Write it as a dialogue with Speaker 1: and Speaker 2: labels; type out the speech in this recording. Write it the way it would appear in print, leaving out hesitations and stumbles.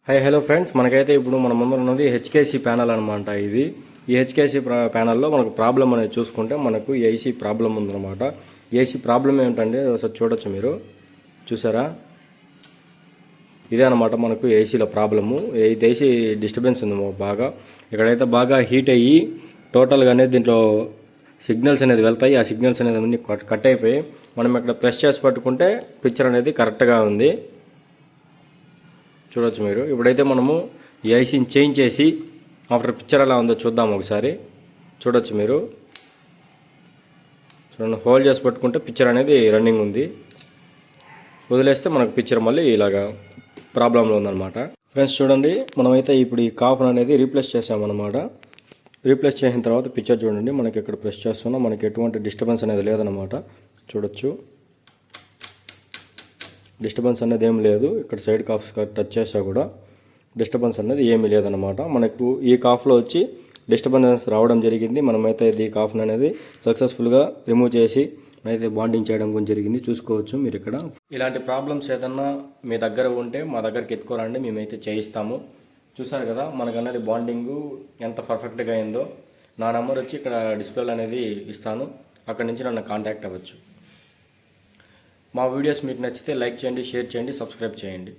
Speaker 1: Hello friends, మనకైతే ఇప్పుడు మన ముందర ఉన్నది హెచ్కేసీ ప్యానల్ అనమాట. ఇది ఈ హెచ్కేసీ ప్యానల్లో మనకు ప్రాబ్లం అనేది చూసుకుంటే మనకు ఏసీ ప్రాబ్లం ఉందన్నమాట. ఏసీ ప్రాబ్లం ఏమిటంటే ఒకసారి చూడొచ్చు, మీరు చూసారా? ఇదే అనమాట మనకు ఏసీలో ప్రాబ్లము. ఇది ఏసీ డిస్టర్బెన్స్ ఉంది బాగా. ఇక్కడైతే బాగా హీట్ అయ్యి టోటల్గా అనేది దీంట్లో సిగ్నల్స్ అనేది వెళ్తాయి. ఆ సిగ్నల్స్ అనేది అన్నీ కట్ అయిపోయి మనం ఇక్కడ ప్రెస్ చేసి పట్టుకుంటే పిక్చర్ అనేది కరెక్ట్గా ఉంది. చూడొచ్చు మీరు. ఇప్పుడైతే మనము ఈ ఐసీని చేంజ్ చేసి ఆఫ్టర్ పిక్చర్ ఎలా ఉందో చూద్దాం ఒకసారి. చూడొచ్చు మీరు. చూడండి, హోల్డ్ చేసి పట్టుకుంటే పిక్చర్ అనేది రన్నింగ్ ఉంది. వదిలేస్తే మనకు పిక్చర్ మళ్ళీ ఇలాగా ప్రాబ్లంలో ఉందన్నమాట. ఫ్రెండ్స్ చూడండి, మనమైతే ఇప్పుడు ఈ కాఫ్ అనేది రీప్లేస్ చేసామన్నమాట. రీప్లేస్ చేసిన తర్వాత పిక్చర్ చూడండి, మనకి ఇక్కడ ప్రెస్ చేస్తున్నా మనకి ఎటువంటి డిస్టర్బెన్స్ అనేది లేదన్నమాట. చూడొచ్చు, డిస్టర్బెన్స్ అనేది ఏం లేదు. ఇక్కడ సైడ్ కాఫ్స్ టచ్ చేసా కూడా డిస్టర్బెన్స్ అనేది ఏమీ లేదన్నమాట. మనకు ఈ కాఫ్లో వచ్చి డిస్టర్బెన్స్ రావడం జరిగింది. మనమైతే ఈ కాఫ్ని అనేది సక్సెస్ఫుల్గా రిమూవ్ చేసి అయితే బాండింగ్ చేయడం గురించి జరిగింది. చూసుకోవచ్చు మీరు ఇక్కడ. ఇలాంటి ప్రాబ్లమ్స్ ఏదన్నా మీ దగ్గర ఉంటే మా దగ్గరికి ఎత్తుకోరండి, మేమైతే చేయిస్తాము. చూసారు కదా మనకు అనేది బాండింగు ఎంత పర్ఫెక్ట్గా అయిందో. నా నెంబర్ వచ్చి ఇక్కడ డిస్ప్లేలో అనేది ఇస్తాను, అక్కడి నుంచి నన్ను కాంటాక్ట్ అవ్వచ్చు. మా వీడియోస్ మీకు నచ్చితే లైక్ చేయండి, షేర్ చేయండి, సబ్స్క్రైబ్ చేయండి.